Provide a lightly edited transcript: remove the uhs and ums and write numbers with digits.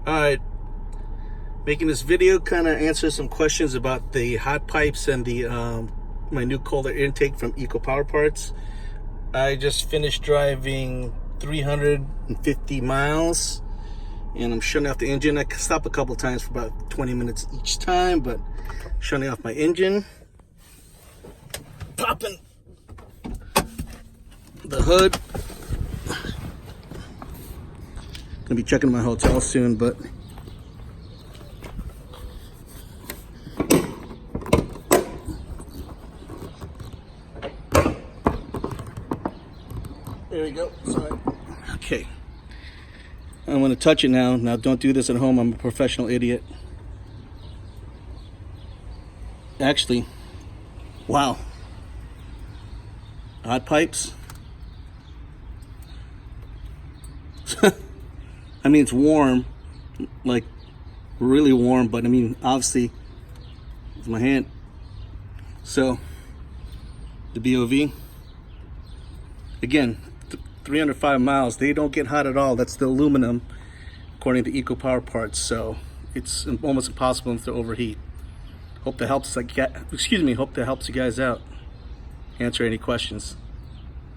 Alright, making this video kind of answer some questions about the hot pipes and the my new cooler intake from EcoPowerParts. I just finished driving 350 miles and I'm shutting off the engine. I stopped a couple times for about 20 minutes each time, but shutting off my engine, popping the hood. Gonna be checking my hotel soon, but there we go. Sorry. Okay. I'm gonna touch it now. Now don't do this at home. I'm a professional idiot. Actually, wow. Hot pipes. I mean, it's warm, like really warm, but I mean, obviously, it's my hand. So, the BOV, again, 305 miles, they don't get hot at all. That's the aluminum, according to EcoPowerParts. So, it's almost impossible to overheat. Hope that helps. Hope that helps you guys out. Answer any questions.